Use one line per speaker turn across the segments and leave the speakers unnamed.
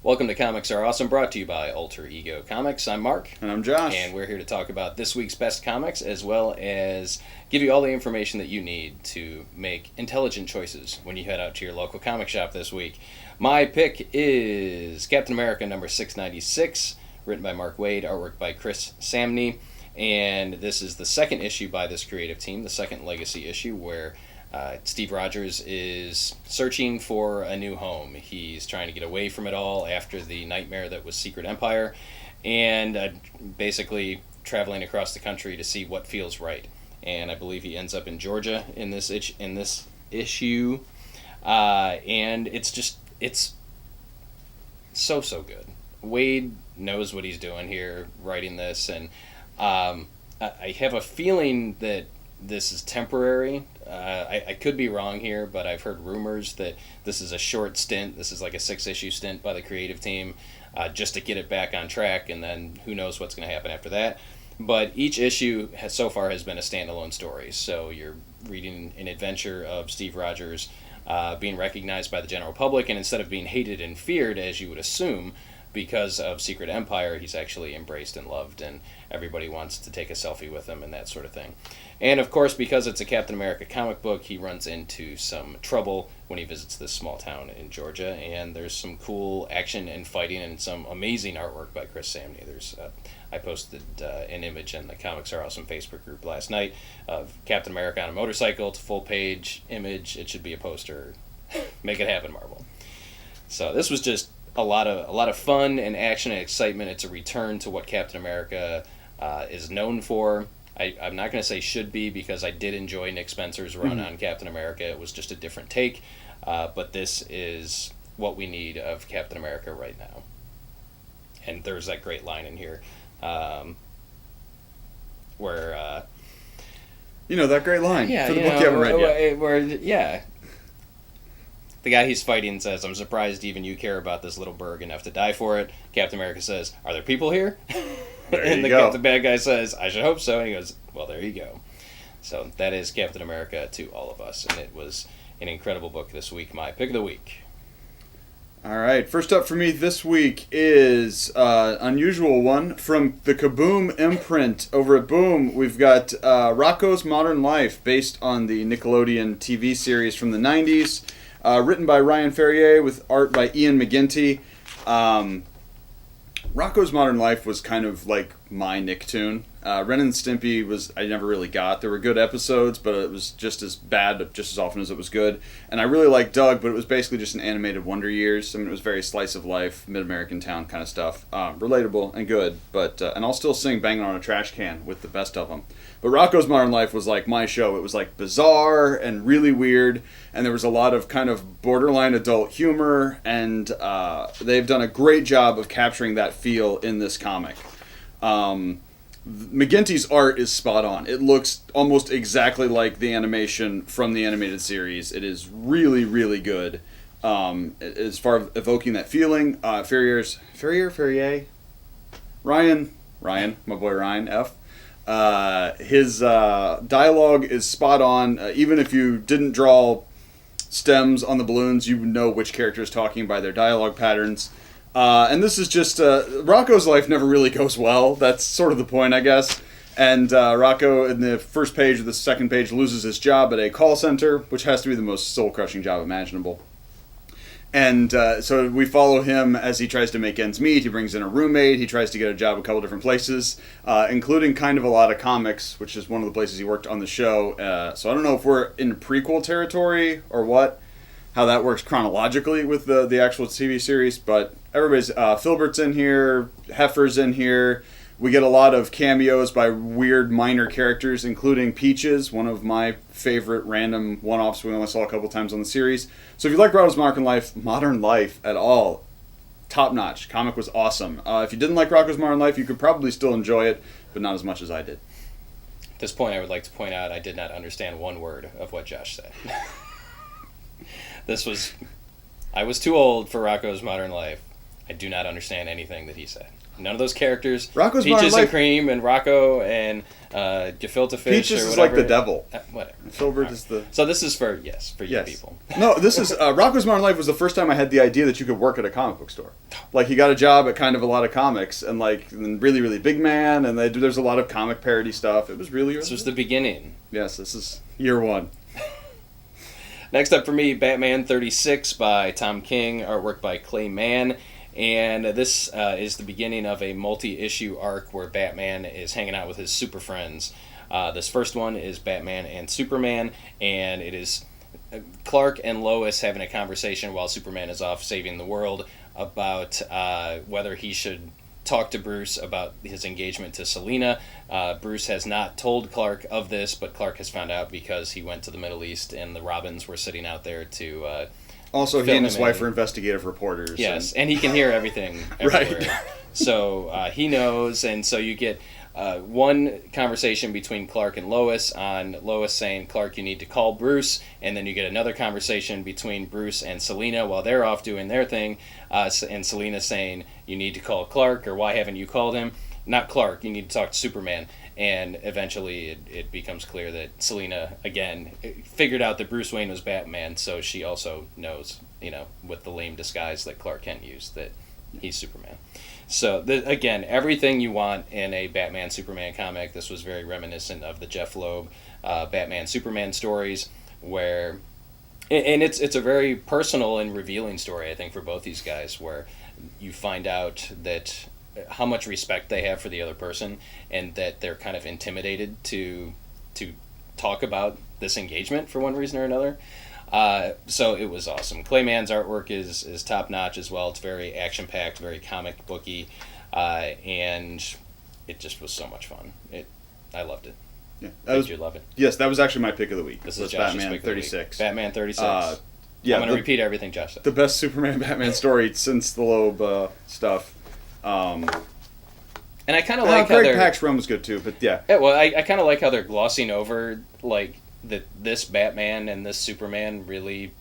Welcome to Comics Are Awesome, brought to you by Alter Ego Comics. I'm Mark.
And I'm Josh.
And we're here to talk about this week's best comics, as well as give you all the information that you need to make intelligent choices when you head out to your local comic shop this week. My pick is Captain America number 696, written by Mark Waid, artwork by Chris Samney. And this is the second issue by this creative team, the second legacy issue, where Steve Rogers is searching for a new home. He's trying to get away from it all after the nightmare that was Secret Empire, and basically traveling across the country to see what feels right. And I believe he ends up in Georgia in this issue, and it's so good. Waid knows what he's doing here, writing this, and I have a feeling that this is temporary. I could be wrong here, but I've heard rumors that this is a short stint. This is like a 6-issue stint by the creative team, just to get it back on track, and then who knows what's going to happen after that. But each issue so far has been a standalone story. So you're reading an adventure of Steve Rogers being recognized by the general public, and instead of being hated and feared, as you would assume, because of Secret Empire, he's actually embraced and loved, and everybody wants to take a selfie with him and that sort of thing. And of course, because it's a Captain America comic book, he runs into some trouble when he visits this small town in Georgia, and there's some cool action and fighting and some amazing artwork by Chris Samney. I posted an image in the Comics Are Awesome Facebook group last night of Captain America on a motorcycle. It's a full-page image. It should be a poster. Make it happen, Marvel. So this was just a lot of fun and action and excitement. It's a return to what Captain America is known for. I'm not going to say should be, because I did enjoy Nick Spencer's run on Captain America. It was just a different take, but this is what we need of Captain America right now. And there's that great line in here where...
that great line for the book you haven't read yet.
Where, yeah. The guy he's fighting says, "I'm surprised even you care about this little burg enough to die for it." Captain America says, "Are there people here?" And the bad guy says, "I should hope so." And he goes, "Well, there you go." So that is Captain America to all of us. And it was an incredible book this week. My pick of the week.
All right. First up for me this week is an unusual one from the Kaboom imprint over at Boom. We've got Rockos Modern Life, based on the Nickelodeon TV series from the 90s. Written by Ryan Ferrier with art by Ian McGinty. Rocko's Modern Life was kind of like my Nicktoon. Ren and Stimpy I never really got. There were good episodes, but it was just as bad just as often as it was good. And I really liked Doug, but it was basically just an animated Wonder Years. I mean, it was very slice of life, mid-American town kind of stuff. Relatable and good, but and I'll still sing Banging on a Trash Can with the best of them. But Rocko's Modern Life was like my show. It was like bizarre and really weird, and there was a lot of kind of borderline adult humor, and they've done a great job of capturing that feel in this comic. McGinty's art is spot on. It looks almost exactly like the animation from the animated series. It is really, really good as far as evoking that feeling. Ferrier? Ryan, my boy Ryan F. His dialogue is spot on. Even if you didn't draw stems on the balloons, you know which character is talking by their dialogue patterns. And this is just... Rocco's life never really goes well. That's sort of the point, I guess. And Rocco, in the first page or the second page, loses his job at a call center, which has to be the most soul-crushing job imaginable. And so we follow him as he tries to make ends meet. He brings in a roommate. He tries to get a job a couple different places, including kind of a lot of comics, which is one of the places he worked on the show. So I don't know if we're in prequel territory or what, how that works chronologically with the actual TV series. But everybody's... Filbert's in here. Heifer's in here. We get a lot of cameos by weird minor characters, including Peaches, one of my favorite random one-offs we only saw a couple times on the series. So if you like Rocko's Modern Life at all, top-notch. Comic was awesome. If you didn't like Rocko's Modern Life, you could probably still enjoy it, but not as much as I did.
At this point, I would like to point out I did not understand one word of what Josh said. I was too old for Rocko's Modern Life. I do not understand anything that he said. none of those characters.
Rocko's
Peaches
Modern
and
Life.
Cream and Rocco and gefilte fish
Peaches
or
is
whatever.
like the devil.
Whatever.
Filbert is the...
So this is for you
Yes.
people.
No, this is... Rocko's Modern Life was the first time I had the idea that you could work at a comic book store. Like, he got a job at kind of a lot of comics, and like, and Really, Really Big Man, and there's a lot of comic parody stuff. It was really...
This was the beginning.
Yes, this is year one.
Next up for me, Batman 36 by Tom King, artwork by Clay Mann. And this is the beginning of a multi-issue arc where Batman is hanging out with his super friends. This first one is Batman and Superman, and it is Clark and Lois having a conversation while Superman is off saving the world about whether he should talk to Bruce about his engagement to Selina. Bruce has not told Clark of this, but Clark has found out because he went to the Middle East and the Robins were sitting out there to...
Also, he and his wife are investigative reporters.
Yes, and he can hear everything everywhere. Right. So he knows, and so you get one conversation between Clark and Lois on Lois saying, Clark, you need to call Bruce, and then you get another conversation between Bruce and Selina while they're off doing their thing, and Selina saying, you need to call Clark, or why haven't you called him? Not Clark, you need to talk to Superman. And eventually it becomes clear that Selina, again, figured out that Bruce Wayne was Batman, so she also knows, with the lame disguise that Clark Kent used, that he's Superman. So, again, everything you want in a Batman-Superman comic. This was very reminiscent of the Jeff Loeb Batman-Superman stories, where... And it's a very personal and revealing story, I think, for both these guys, where you find out that... how much respect they have for the other person, and that they're kind of intimidated to talk about this engagement for one reason or another. So it was awesome. Claymann's artwork is top notch as well. It's very action packed, very comic booky, and it just was so much fun. I loved it.
Yeah,
Did you love it?
Yes, that was actually my pick of the week.
This is Josh's
Batman
pick
36.
Batman 36.
Yeah,
I'm going to repeat everything Josh said.
The best Superman Batman story since the Loeb stuff.
And I kind of like how
Greg Pak's run was good too, but yeah.
Yeah, well, I kind of like how they're glossing over like that this Batman and this Superman really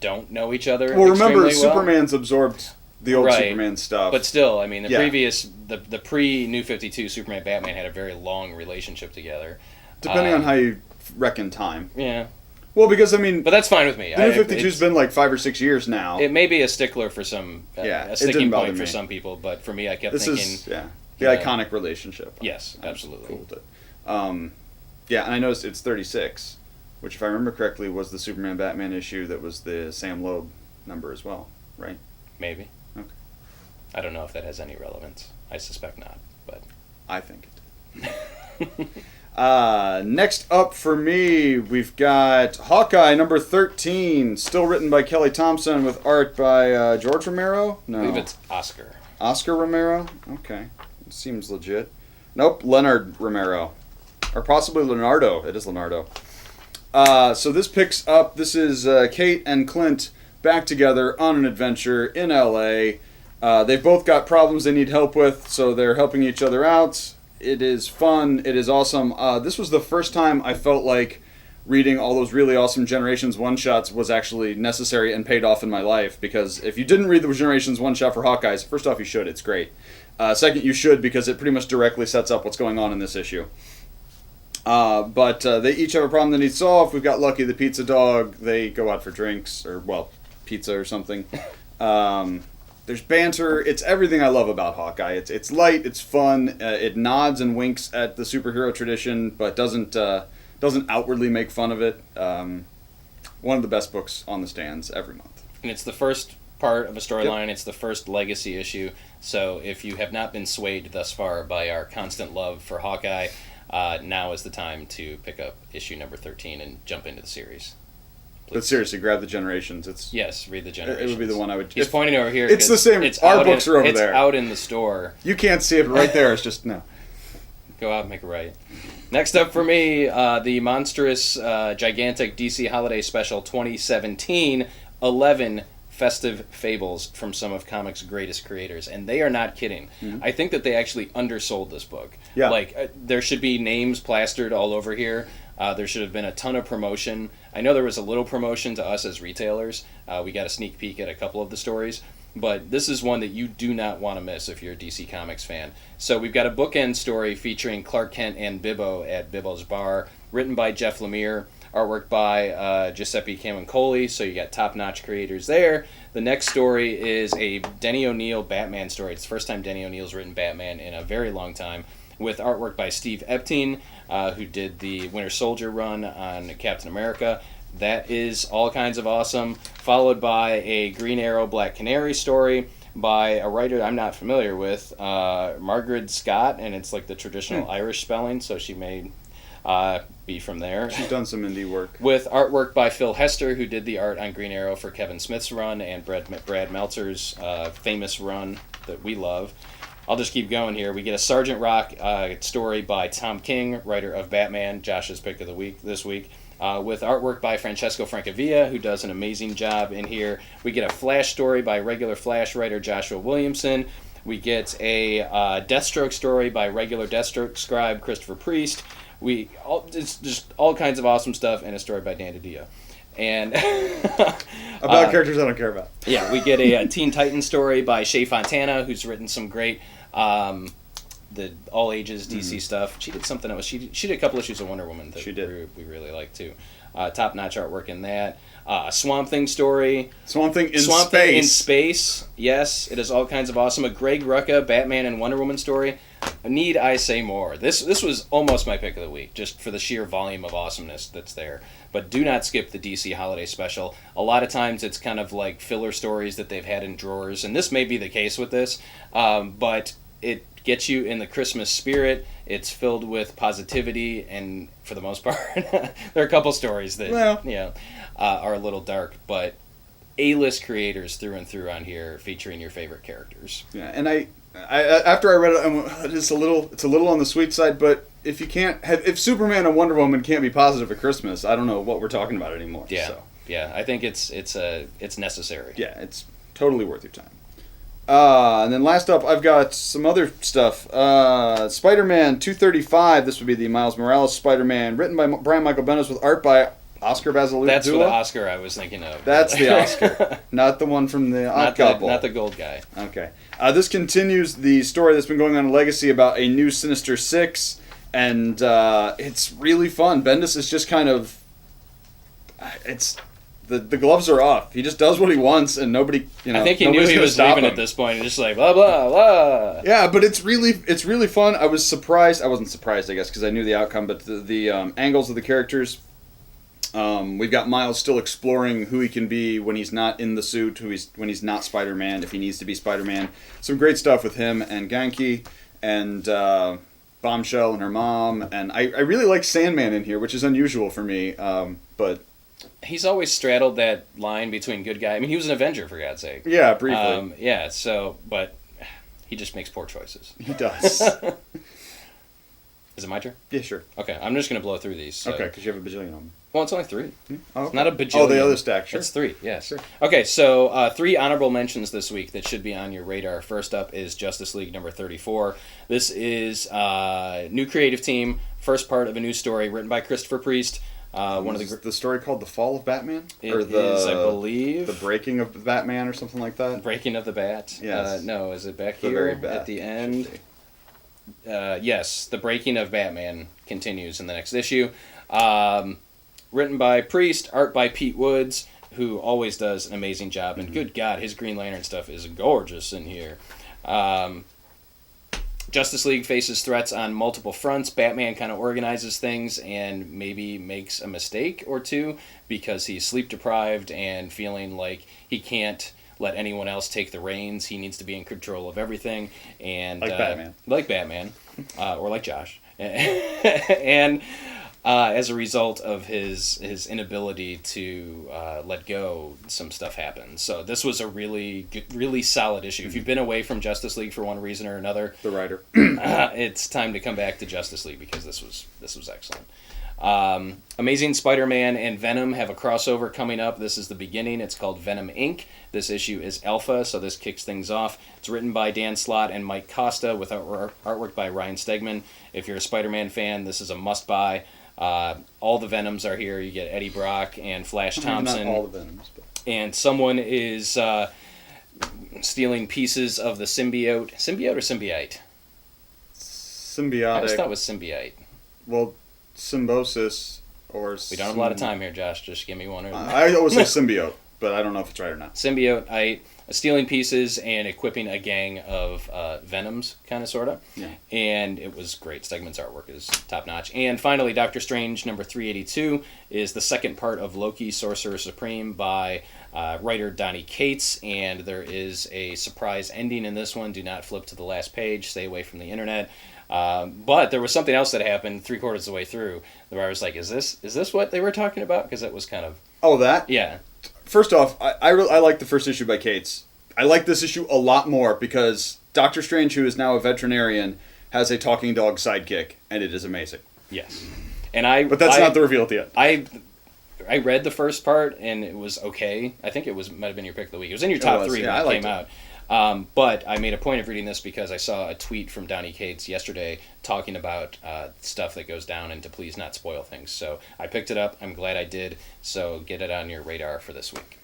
don't know each other.
Well, remember,
well.
Superman's absorbed the old
Right.
Superman stuff,
but still, I mean, the
Yeah.
previous the pre New 52 Superman Batman had a very long relationship together.
depending on how you reckon time.
Yeah,
Well, because I mean,
but that's fine with me.
the New 52's been like 5 or 6 years now.
It may be a stickler for some,
Yeah,
a
it
sticking
didn't bother
point for
me.
some people, but for me, I kept
This
thinking,
is the
yeah.
iconic relationship.
yes,
I'm
absolutely.
cool with it. Yeah, and I noticed it's 36, which, if I remember correctly, was the Superman Batman issue that was the Sam Loeb number as well, right?
Maybe.
Okay.
I don't know if that has any relevance. I suspect not, but
I think it did. Next up for me, we've got Hawkeye number 13, still written by Kelly Thompson with art by George Romero? No.
I believe it's Oscar.
Oscar Romero? Okay. It seems legit. Nope, Leonard Romero. Or possibly Leonardo. It is Leonardo. So this picks up, this is Kate and Clint back together on an adventure in LA. They've both got problems they need help with, so they're helping each other out. It is fun. It is awesome. This was the first time I felt like reading all those really awesome Generations one-shots was actually necessary and paid off in my life, because if you didn't read the Generations one-shot for Hawkeyes, first off, you should. It's great. Second, you should, because it pretty much directly sets up what's going on in this issue. But they each have a problem that needs solved. We've got Lucky the pizza dog. They go out for drinks, or, well, pizza or something. There's banter. It's everything I love about Hawkeye. It's light. It's fun. It nods and winks at the superhero tradition, but doesn't outwardly make fun of it. One of the best books on the stands every month.
And it's the first part of a storyline. Yep. It's the first legacy issue. So if you have not been swayed thus far by our constant love for Hawkeye, now is the time to pick up issue number 13 and jump into the series. Please.
But seriously, grab the Generations.
Yes, read the Generations.
It would be the one I would...
He's pointing over here.
It's the same. Our books are over there.
It's out in the store.
You can't see it, but right there. It's just, no.
Go out and make it right. Next up for me, the monstrous, gigantic DC Holiday Special 2017, 11 festive fables from some of comics' greatest creators. And they are not kidding. Mm-hmm. I think that they actually undersold this book.
Yeah.
Like, there should be names plastered all over here. There should have been a ton of promotion. I know there was a little promotion to us as retailers. We got a sneak peek at a couple of the stories. but this is one that you do not want to miss if you're a DC Comics fan. So we've got a bookend story featuring Clark Kent and Bibbo at Bibbo's Bar, written by Jeff Lemire, artwork by Giuseppe Camuncoli, so you got top-notch creators there. The next story is a Denny O'Neil Batman story. It's the first time Denny O'Neil's written Batman in a very long time, with artwork by Steve Epting, who did the Winter Soldier run on Captain America. That is all kinds of awesome. Followed by a Green Arrow Black Canary story by a writer I'm not familiar with, Margaret Scott, and it's like the traditional Irish spelling, so she may be from there.
She's done some indie work.
With artwork by Phil Hester, who did the art on Green Arrow for Kevin Smith's run and Brad Meltzer's famous run that we love. I'll just keep going here. We get a Sergeant Rock story by Tom King, writer of Batman, Josh's pick of the week this week, with artwork by Francesco Francavilla, who does an amazing job in here. We get a Flash story by regular Flash writer Joshua Williamson. We get a Deathstroke story by regular Deathstroke scribe Christopher Priest. It's just all kinds of awesome stuff, and a story by Dan DiDio. And
about characters I don't care about.
Yeah, we get a Teen Titans story by Shea Fontana, who's written some great the all ages DC stuff. She did something else. She did a couple issues of Wonder Woman that we really like too. Top notch artwork in that. Swamp Thing story.
Swamp Thing in
space. Yes, it is all kinds of awesome. A Greg Rucka Batman and Wonder Woman story. Need I say more? This was almost my pick of the week, just for the sheer volume of awesomeness that's there. But do not skip the DC Holiday Special. A lot of times it's kind of like filler stories that they've had in drawers, and this may be the case with this, but it gets you in the Christmas spirit. It's filled with positivity, and for the most part, there are a couple stories that are a little dark, but A-list creators through and through on here, featuring your favorite characters.
Yeah, and I after I read it, it's a little on the sweet side, but if Superman and Wonder Woman can't be positive at Christmas, I don't know what we're talking about anymore.
Yeah,
so.
Yeah, I think it's necessary.
Yeah, it's totally worth your time. And then last up, I've got some other stuff. Spider-Man 235. This would be the Miles Morales Spider-Man, written by Brian Michael Bendis with art by Oscar Basilou.
That's for the Oscar I was thinking of.
That's the Oscar, not the one from the Odd Couple.
Not the gold guy.
Okay. This continues the story that's been going on in Legacy about a new Sinister Six, and it's really fun. Bendis is just kind of... The gloves are off. He just does what he wants, and nobody,
I think he knew he was leaving at this point, and just like, blah, blah, blah.
Yeah, but it's really fun. I was surprised. I wasn't surprised, I guess, because I knew the outcome, but the angles of the characters... we've got Miles still exploring who he can be when he's not in the suit, when he's not Spider-Man, if he needs to be Spider-Man. Some great stuff with him and Genki and Bombshell and her mom. And I really like Sandman in here, which is unusual for me. But
he's always straddled that line between good guy. I mean, he was an Avenger, for God's sake.
Yeah, briefly.
But he just makes poor choices.
He does.
Is it my turn?
Yeah, sure.
Okay, I'm just going to blow through these. So.
Okay, because you have a bajillion of them.
Well, it's only 3.
Oh, okay.
It's not a bajillion.
Oh, the other stack, sure.
It's 3, yes.
Sure.
Okay, so 3 honorable mentions this week that should be on your radar. First up is Justice League number 34. This is new creative team, first part of a new story written by Christopher Priest. One of the
story called The Fall of Batman?
It is, I believe.
The Breaking of Batman or something like that?
Breaking of the Bat.
Yes.
No, is it back here at the end? Yes, The Breaking of Batman continues in the next issue. Written by Priest, art by Pete Woods, who always does an amazing job. And good God, his Green Lantern stuff is gorgeous in here. Justice League faces threats on multiple fronts. Batman kind of organizes things and maybe makes a mistake or two because he's sleep deprived and feeling like he can't let anyone else take the reins. He needs to be in control of everything. And like Batman. Or like Josh. And as a result of his inability to let go, some stuff happens. So this was a really solid issue. If you've been away from Justice League for one reason or another,
the writer,
it's time to come back to Justice League because this was excellent. Amazing Spider-Man and Venom have a crossover coming up. This is the beginning. It's called Venom Ink. This issue is Alpha, so this kicks things off. It's written by Dan Slott and Mike Costa with artwork by Ryan Stegman. If you're a Spider-Man fan, this is a must-buy. All the Venoms are here. You get Eddie Brock and Flash Thompson.
Not all the Venoms, but...
And someone is stealing pieces of the symbiote. Symbiote or symbiote?
Symbiotic.
I always thought it was symbiote.
Well, symbiosis or...
We don't have a lot of time here, Josh. Just give me one or the other.
I always say symbiote, but I don't know if it's right or not.
Symbiote, stealing pieces and equipping a gang of Venoms, kind of, sort of.
Yeah.
And it was great. Stegman's artwork is top-notch. And finally, Doctor Strange number 382 is the second part of Loki, Sorcerer Supreme by writer Donny Cates. And there is a surprise ending in this one. Do not flip to the last page. Stay away from the internet. But there was something else that happened 3/4 of the way through where I was like, is this what they were talking about? Because it was kind of...
Oh, that?
Yeah.
First off, I like the first issue by Cates. I like this issue a lot more because Doctor Strange, who is now a veterinarian, has a talking dog sidekick, and it is amazing.
Yes. But
that's not the reveal at the end.
I read the first part, and it was okay. I think it might have been your pick of the week. It was in your top 3 when it came out. But I made a point of reading this because I saw a tweet from Donny Cates yesterday talking about stuff that goes down and to please not spoil things. So I picked it up. I'm glad I did. So get it on your radar for this week.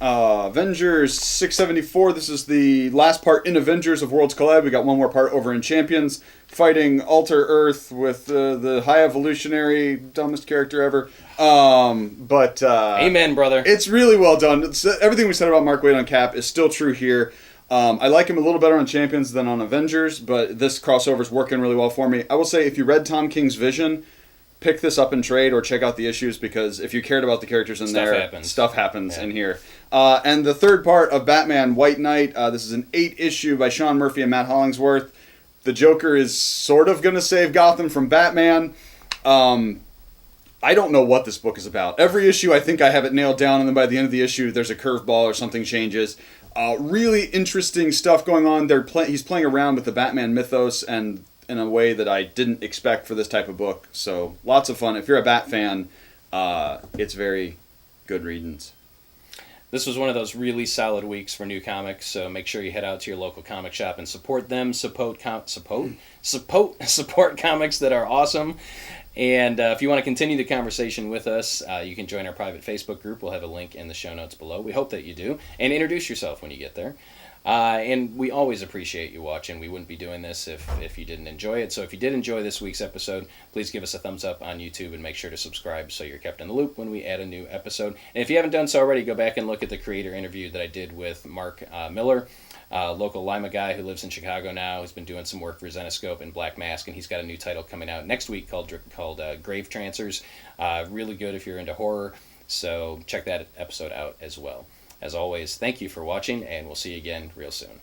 Avengers 674. This is the last part in Avengers of Worlds Collide. We got one more part over in Champions, fighting Alter Earth with the High Evolutionary, dumbest character ever.
Amen, brother.
It's really well done. Everything we said about Mark Waid on Cap is still true here. I like him a little better on Champions than on Avengers, but this crossover's working really well for me. I will say, if you read Tom King's Vision, pick this up in trade or check out the issues, because if you cared about the characters in stuff happens in here. And the third part of Batman White Knight, this is an 8 issue by Sean Murphy and Matt Hollingsworth. The Joker is sort of going to save Gotham from Batman. I don't know what this book is about. Every issue, I think I have it nailed down, and then by the end of the issue, there's a curveball or something changes. Really interesting stuff going on. He's playing around with the Batman mythos and in a way that I didn't expect for this type of book. So lots of fun. If you're a Bat fan, it's very good readings.
This was one of those really solid weeks for new comics, so make sure you head out to your local comic shop and support them. Support comics that are awesome. And if you want to continue the conversation with us, you can join our private Facebook group. We'll have a link in the show notes below. We hope that you do. And introduce yourself when you get there. And we always appreciate you watching. We wouldn't be doing this if you didn't enjoy it. So if you did enjoy this week's episode, please give us a thumbs up on YouTube and make sure to subscribe so you're kept in the loop when we add a new episode. And if you haven't done so already, go back and look at the creator interview that I did with Mark Miller, local Lima guy who lives in Chicago now. He's been doing some work for Zenescope and Black Mask, and he's got a new title coming out next week called Grave Trancers. Really good if you're into horror, so check that episode out as well. As always, thank you for watching, and we'll see you again real soon.